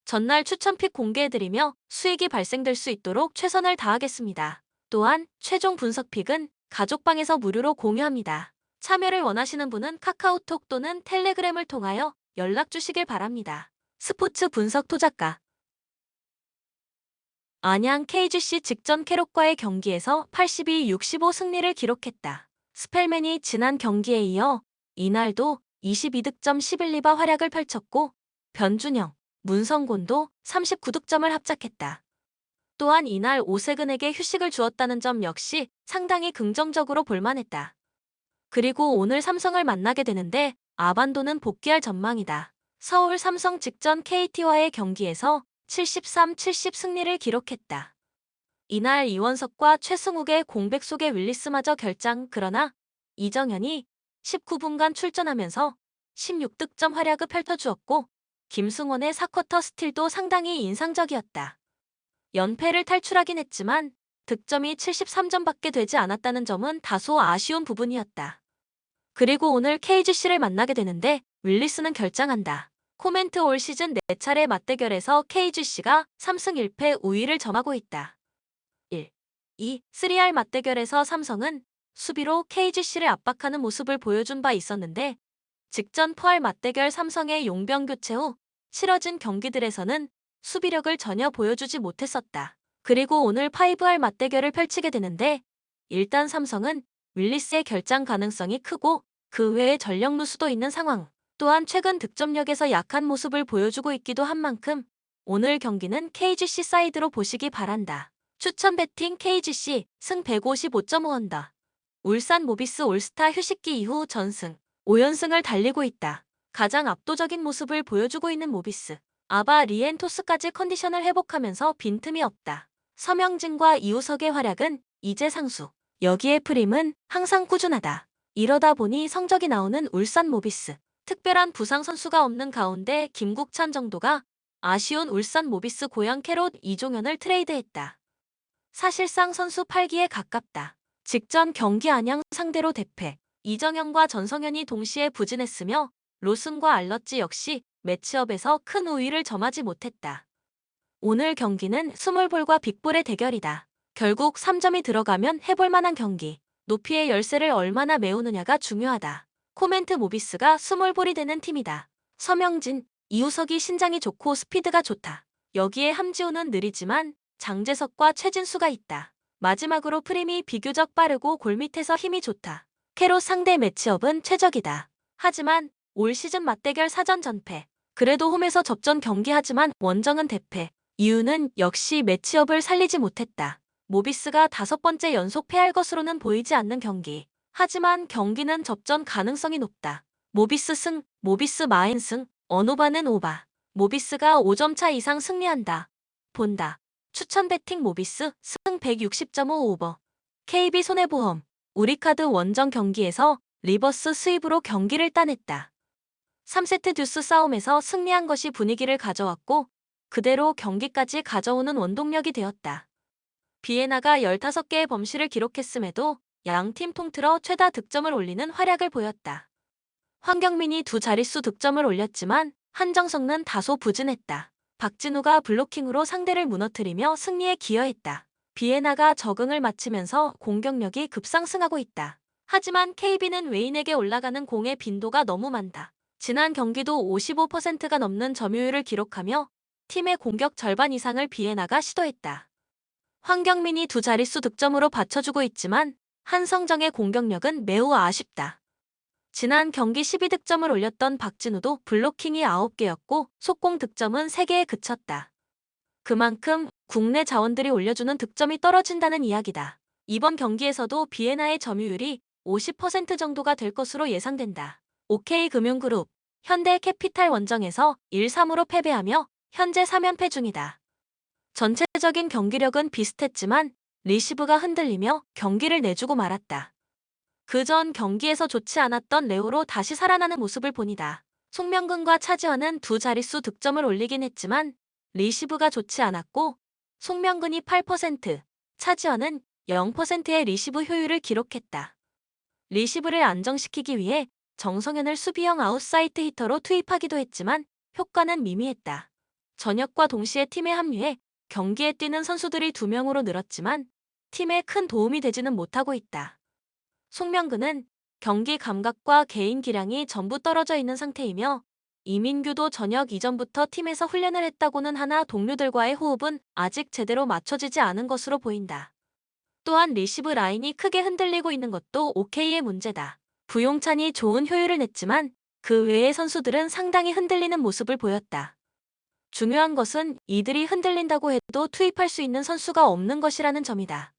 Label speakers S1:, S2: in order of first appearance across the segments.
S1: 전날 추천픽 공개해드리며 수익이 발생될 수 있도록 최선을 다하겠습니다. 또한 최종 분석픽은 가족방에서 무료로 공유합니다. 참여를 원하시는 분은 카카오톡 또는 텔레그램을 통하여 연락 주시길 바랍니다. 스포츠 분석 토작가 안양 KGC 직전 캐롯과의 경기에서 82-65 승리를 기록했다. 스펠맨이 지난 경기에 이어 이날도 22득점 11리바 활약을 펼쳤고 변준영, 문성곤도 39득점을 합작했다. 또한 이날 오세근에게 휴식을 주었다는 점 역시 상당히 긍정적으로 볼만했다. 그리고 오늘 삼성을 만나게 되는데 아반도는 복귀할 전망이다. 서울 삼성 직전 KT와의 경기에서 73-70 승리를 기록했다. 이날 이원석과 최승욱의 공백 속에 윌리스마저 결장. 그러나 이정현이 19분간 출전하면서 16득점 활약을 펼쳐주었고 김승원의 4쿼터 스틸도 상당히 인상적이었다. 연패를 탈출하긴 했지만 득점이 73점밖에 되지 않았다는 점은 다소 아쉬운 부분이었다. 그리고 오늘 KGC를 만나게 되는데 윌리스는 결장한다. 코멘트 올 시즌 4차례 맞대결에서 KGC가 3승 1패 우위를 점하고 있다. 1, 2, 3R 맞대결에서 삼성은 수비로 KGC를 압박하는 모습을 보여준 바 있었는데 직전 4R 맞대결 삼성의 용병 교체 후 치러진 경기들에서는 수비력을 전혀 보여주지 못했었다. 그리고 오늘 5R 맞대결을 펼치게 되는데 일단 삼성은 윌리스의 결장 가능성이 크고 그 외에 전력 누수도 있는 상황. 또한 최근 득점력에서 약한 모습을 보여주고 있기도 한 만큼 오늘 경기는 KGC 사이드로 보시기 바란다. 추천 배팅 KGC 승 155.5언더. 울산 모비스 올스타 휴식기 이후 전승, 5연승을 달리고 있다. 가장 압도적인 모습을 보여주고 있는 모비스. 아바 리엔토스까지 컨디션을 회복하면서 빈틈이 없다. 서명진과 이우석의 활약은 이제 상수. 여기에 프림은 항상 꾸준하다. 이러다 보니 성적이 나오는 울산 모비스. 특별한 부상 선수가 없는 가운데 김국찬 정도가 아쉬운 울산 모비스 고양 캐롯 이종현을 트레이드했다. 사실상 선수 팔기에 가깝다. 직전 경기 안양 상대로 대패. 이정현과 전성현이 동시에 부진했으며 로슨과 알러지 역시 매치업에서 큰 우위를 점하지 못했다. 오늘 경기는 스몰볼과 빅볼의 대결이다. 결국 3점이 들어가면 해볼 만한 경기. 높이의 열쇠를 얼마나 메우느냐가 중요하다. 코멘트 모비스가 스몰볼이 되는 팀이다. 서명진, 이우석이 신장이 좋고 스피드가 좋다. 여기에 함지호는 느리지만 장재석과 최진수가 있다. 마지막으로 프림이 비교적 빠르고 골밑에서 힘이 좋다. 캐롯 상대 매치업은 최적이다. 하지만 올 시즌 맞대결 사전 전패. 그래도 홈에서 접전 경기하지만 원정은 대패. 이유는 역시 매치업을 살리지 못했다. 모비스가 5번째 연속 패할 것으로는 보이지 않는 경기. 하지만 경기는 접전 가능성이 높다. 모비스 승, 모비스 마인 승, 언오바는 오바. 모비스가 5점 차 이상 승리한다. 본다. 추천 배팅 모비스 승 160.5 오버. KB손해보험. 우리카드 원정 경기에서 리버스 스윕으로 경기를 따냈다. 3세트 듀스 싸움에서 승리한 것이 분위기를 가져왔고 그대로 경기까지 가져오는 원동력이 되었다. 비에나가 15개의 범실을 기록했음에도 양팀 통틀어 최다 득점을 올리는 활약을 보였다. 황경민이 2자릿수 득점을 올렸지만 한정석는 다소 부진했다. 박진우가 블로킹으로 상대를 무너뜨리며 승리에 기여했다. 비에나가 적응을 마치면서 공격력이 급상승하고 있다. 하지만 KB는 외인에게 올라가는 공의 빈도가 너무 많다. 지난 경기도 55%가 넘는 점유율을 기록하며 팀의 공격 절반 이상을 비에나가 시도했다. 황경민이 2자릿수 득점으로 받쳐주고 있지만 한성정의 공격력은 매우 아쉽다. 지난 경기 12득점을 올렸던 박진우도 블로킹이 9개였고 속공 득점은 3개에 그쳤다. 그만큼 국내 자원들이 올려주는 득점이 떨어진다는 이야기다. 이번 경기에서도 비에나의 점유율이 50% 정도가 될 것으로 예상된다. OK금융그룹, 현대캐피탈 원정에서 1-3으로 패배하며 현재 3연패 중이다. 전체적인 경기력은 비슷했지만 리시브가 흔들리며 경기를 내주고 말았다. 그전 경기에서 좋지 않았던 레오로 다시 살아나는 모습을 보니다. 송명근과 차지원은 2자릿수 득점을 올리긴 했지만 리시브가 좋지 않았고 송명근이 8%, 차지원은 0%의 리시브 효율을 기록했다. 리시브를 안정시키기 위해 정성현을 수비형 아웃사이드 히터로 투입하기도 했지만 효과는 미미했다. 저녁과 동시에 팀에 합류해 경기에 뛰는 선수들이 2명으로 늘었지만 팀에 큰 도움이 되지는 못하고 있다. 송명근은 경기 감각과 개인 기량이 전부 떨어져 있는 상태이며 이민규도 저녁 이전부터 팀에서 훈련을 했다고는 하나 동료들과의 호흡은 아직 제대로 맞춰지지 않은 것으로 보인다. 또한 리시브 라인이 크게 흔들리고 있는 것도 OK의 문제다. 부용찬이 좋은 효율을 냈지만 그 외의 선수들은 상당히 흔들리는 모습을 보였다. 중요한 것은 이들이 흔들린다고 해도 투입할 수 있는 선수가 없는 것이라는 점이다.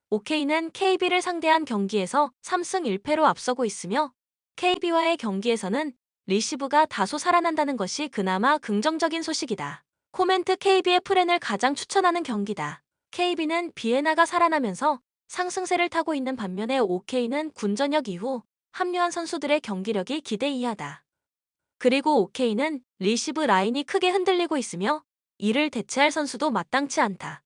S1: OK는 KB를 상대한 경기에서 3승 1패로 앞서고 있으며 KB와의 경기에서는 리시브가 다소 살아난다는 것이 그나마 긍정적인 소식이다. 코멘트 KB의 플랜을 가장 추천하는 경기다. KB는 비에나가 살아나면서 상승세를 타고 있는 반면에 OK는 군전역 이후 합류한 선수들의 경기력이 기대 이하다. 그리고 OK는 리시브 라인이 크게 흔들리고 있으며 이를 대체할 선수도 마땅치 않다.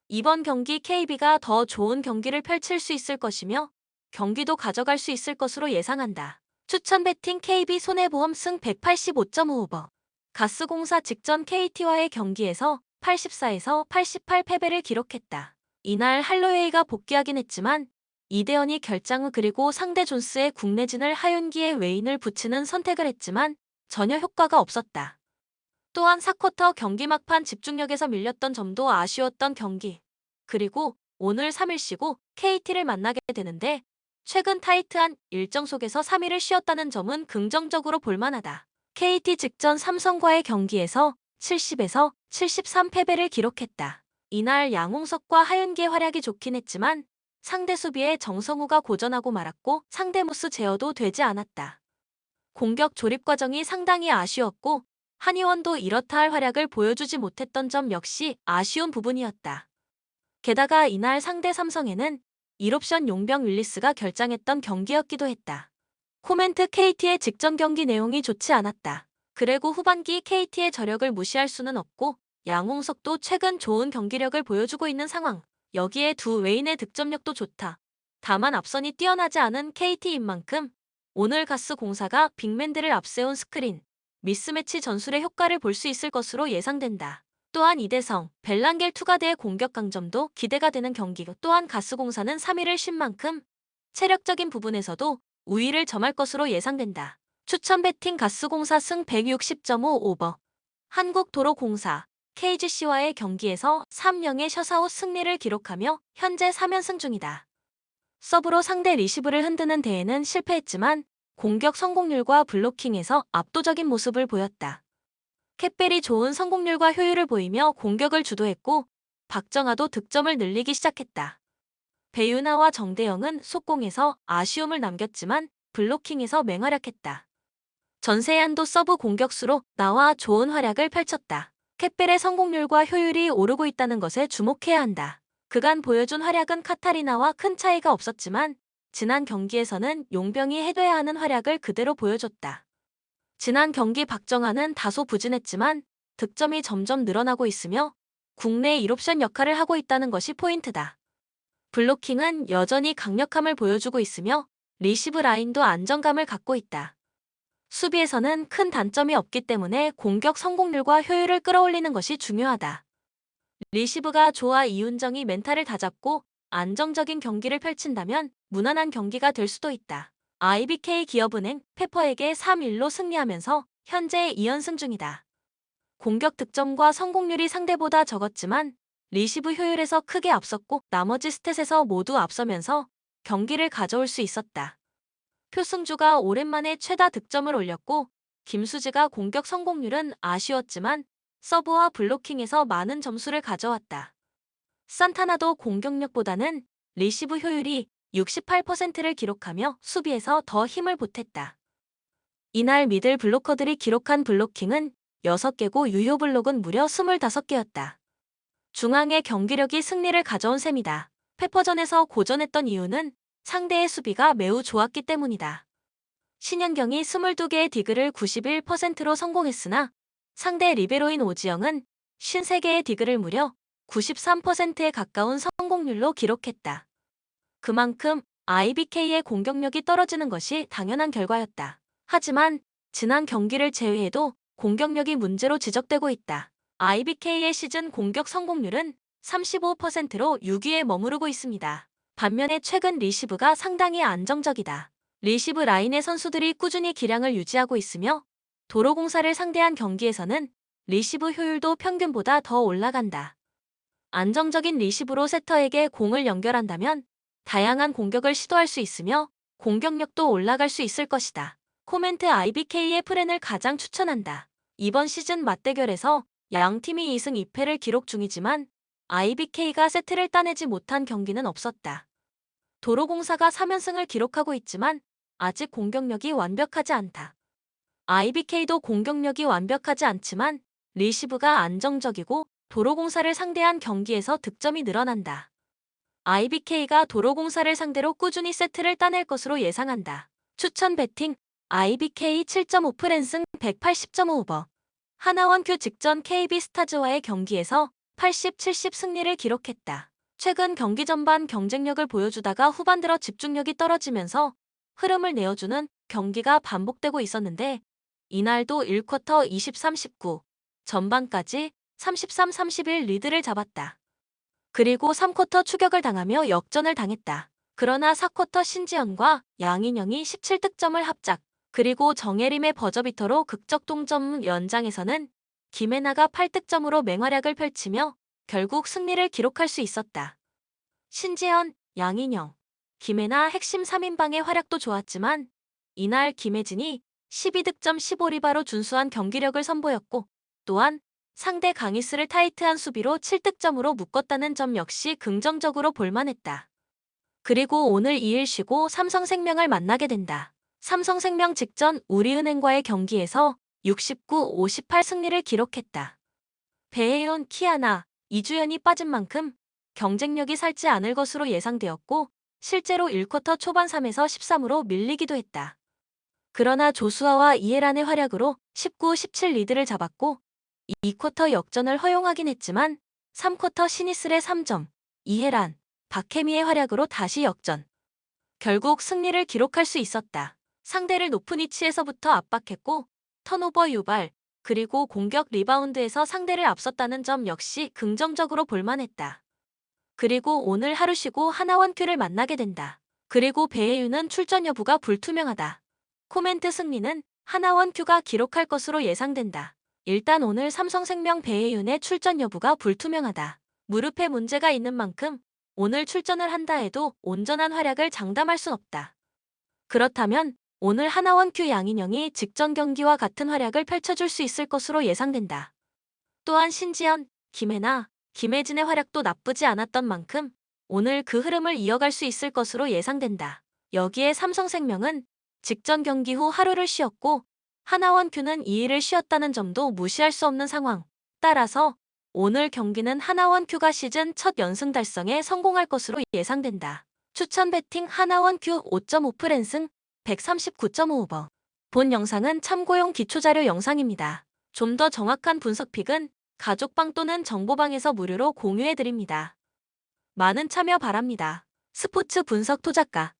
S1: 이번 경기 KB가 더 좋은 경기를 펼칠 수 있을 것이며 경기도 가져갈 수 있을 것으로 예상한다. 추천 배팅 KB 손해보험 승 185.5버. 가스공사 직전 KT와의 경기에서 84에서 88 패배를 기록했다. 이날 할로웨이가 복귀하긴 했지만 이대현이 결장 후 그리고 상대 존스의 국내진을 하윤기의 외인을 붙이는 선택을 했지만 전혀 효과가 없었다. 또한 4쿼터 경기 막판 집중력에서 밀렸던 점도 아쉬웠던 경기. 그리고 오늘 3일 쉬고 KT를 만나게 되는데 최근 타이트한 일정 속에서 3일을 쉬었다는 점은 긍정적으로 볼만하다. KT 직전 삼성과의 경기에서 70에서 73 패배를 기록했다. 이날 양홍석과 하윤기의 활약이 좋긴 했지만 상대 수비에 정성우가 고전하고 말았고 상대 무스 제어도 되지 않았다. 공격 조립 과정이 상당히 아쉬웠고 한의원도 이렇다 할 활약을 보여주지 못했던 점 역시 아쉬운 부분이었다. 게다가 이날 상대 삼성에는 1옵션 용병 윌리스가 결장했던 경기였기도 했다. 코멘트 KT의 직전 경기 내용이 좋지 않았다. 그리고 후반기 KT의 저력을 무시할 수는 없고 양홍석도 최근 좋은 경기력을 보여주고 있는 상황. 여기에 두 외인의 득점력도 좋다. 다만 앞선이 뛰어나지 않은 KT인 만큼 오늘 가스공사가 빅맨들을 앞세운 스크린, 미스매치 전술의 효과를 볼 수 있을 것으로 예상된다. 또한 이대성, 벨랑겔 투가드의 공격 강점도 기대가 되는 경기고 또한 가스공사는 3위를 쉰 만큼 체력적인 부분에서도 우위를 점할 것으로 예상된다. 추천 배팅 가스공사 승 160.5 오버. 한국도로공사, KGC와의 경기에서 3-0의 셔사웃 승리를 기록하며 현재 3연승 중이다. 서브로 상대 리시브를 흔드는 데에는 실패했지만 공격 성공률과 블로킹에서 압도적인 모습을 보였다. 캣벨이 좋은 성공률과 효율을 보이며 공격을 주도했고 박정아도 득점을 늘리기 시작했다. 배유나와 정대영은 속공에서 아쉬움을 남겼지만 블로킹에서 맹활약했다. 전세안도 서브 공격수로 나와 좋은 활약을 펼쳤다. 캣벨의 성공률과 효율이 오르고 있다는 것에 주목해야 한다. 그간 보여준 활약은 카타리나와 큰 차이가 없었지만 지난 경기에서는 용병이 해둬야 하는 활약을 그대로 보여줬다. 지난 경기 박정아는 다소 부진했지만 득점이 점점 늘어나고 있으며 국내 1옵션 역할을 하고 있다는 것이 포인트다. 블로킹은 여전히 강력함을 보여주고 있으며 리시브 라인도 안정감을 갖고 있다. 수비에서는 큰 단점이 없기 때문에 공격 성공률과 효율을 끌어올리는 것이 중요하다. 리시브가 좋아 이윤정이 멘탈을 다잡고 안정적인 경기를 펼친다면 무난한 경기가 될 수도 있다. IBK 기업은행 페퍼에게 3-1로 승리하면서 현재 2연승 중이다. 공격 득점과 성공률이 상대보다 적었지만 리시브 효율에서 크게 앞섰고 나머지 스탯에서 모두 앞서면서 경기를 가져올 수 있었다. 표승주가 오랜만에 최다 득점을 올렸고 김수지가 공격 성공률은 아쉬웠지만 서브와 블로킹에서 많은 점수를 가져왔다. 산타나도 공격력보다는 리시브 효율이 68%를 기록하며 수비에서 더 힘을 보탰다. 이날 미들 블로커들이 기록한 블로킹은 6개고 유효 블록은 무려 25개였다. 중앙의 경기력이 승리를 가져온 셈이다. 페퍼전에서 고전했던 이유는 상대의 수비가 매우 좋았기 때문이다. 신현경이 22개의 디그를 91%로 성공했으나 상대 리베로인 오지영은 53개의 디그를 무려 93%에 가까운 성공률로 기록했다. 그만큼 IBK의 공격력이 떨어지는 것이 당연한 결과였다. 하지만 지난 경기를 제외해도 공격력이 문제로 지적되고 있다. IBK의 시즌 공격 성공률은 35%로 6위에 머무르고 있습니다. 반면에 최근 리시브가 상당히 안정적이다. 리시브 라인의 선수들이 꾸준히 기량을 유지하고 있으며 도로공사를 상대한 경기에서는 리시브 효율도 평균보다 더 올라간다. 안정적인 리시브로 세터에게 공을 연결한다면 다양한 공격을 시도할 수 있으며 공격력도 올라갈 수 있을 것이다. 코멘트 IBK의 플랜을 가장 추천한다. 이번 시즌 맞대결에서 양팀이 2승 2패를 기록 중이지만 IBK가 세트를 따내지 못한 경기는 없었다. 도로공사가 3연승을 기록하고 있지만 아직 공격력이 완벽하지 않다. IBK도 공격력이 완벽하지 않지만 리시브가 안정적이고 도로공사를 상대한 경기에서 득점이 늘어난다. IBK가 도로공사를 상대로 꾸준히 세트를 따낼 것으로 예상한다. 추천 배팅 IBK 7.5프랜승 180.5오버 하나원큐 직전 KB스타즈와의 경기에서 80, 70 승리를 기록했다. 최근 경기 전반 경쟁력을 보여주다가 후반 들어 집중력이 떨어지면서 흐름을 내어주는 경기가 반복되고 있었는데 이날도 1쿼터 23-19, 전반까지 33-31 리드를 잡았다. 그리고 3쿼터 추격을 당하며 역전을 당했다. 그러나 4쿼터 신지연과 양인영이 17득점을 합작, 그리고 정예림의 버저비터로 극적 동점 연장에서는 김혜나가 8득점으로 맹활약을 펼치며 결국 승리를 기록할 수 있었다. 신지연, 양인영, 김혜나 핵심 3인방의 활약도 좋았지만 이날 김혜진이 12득점 15리바로 준수한 경기력을 선보였고 또한 상대 강희스를 타이트한 수비로 7득점으로 묶었다는 점 역시 긍정적으로 볼만했다. 그리고 오늘 2일 쉬고 삼성생명을 만나게 된다. 삼성생명 직전 우리은행과의 경기에서 69-58 승리를 기록했다. 배혜연, 키아나, 이주연이 빠진 만큼 경쟁력이 살지 않을 것으로 예상되었고 실제로 1쿼터 초반 3에서 13으로 밀리기도 했다. 그러나 조수아와 이해란의 활약으로 19-17 리드를 잡았고 2쿼터 역전을 허용하긴 했지만 3쿼터 신이슬의 3점, 이해란, 박혜미의 활약으로 다시 역전. 결국 승리를 기록할 수 있었다. 상대를 높은 위치에서부터 압박했고 턴오버 유발, 그리고 공격 리바운드에서 상대를 앞섰다는 점 역시 긍정적으로 볼만했다. 그리고 오늘 하루 쉬고 하나원큐를 만나게 된다. 그리고 배혜윤은 출전 여부가 불투명하다. 코멘트 승리는 하나원큐가 기록할 것으로 예상된다. 일단 오늘 삼성생명 배혜윤의 출전 여부가 불투명하다. 무릎에 문제가 있는 만큼 오늘 출전을 한다 해도 온전한 활약을 장담할 순 없다. 그렇다면 오늘 하나원큐 양인영이 직전 경기와 같은 활약을 펼쳐줄 수 있을 것으로 예상된다. 또한 신지연, 김혜나, 김혜진의 활약도 나쁘지 않았던 만큼 오늘 그 흐름을 이어갈 수 있을 것으로 예상된다. 여기에 삼성생명은 직전 경기 후 하루를 쉬었고 하나원큐는 2일을 쉬었다는 점도 무시할 수 없는 상황. 따라서 오늘 경기는 하나원큐가 시즌 첫 연승 달성에 성공할 것으로 예상된다. 추천 배팅 하나원큐 5.5프랜승 139.5오버 본 영상은 참고용 기초자료 영상입니다. 좀 더 정확한 분석 픽은 가족방 또는 정보방에서 무료로 공유해드립니다. 많은 참여 바랍니다. 스포츠 분석 토작가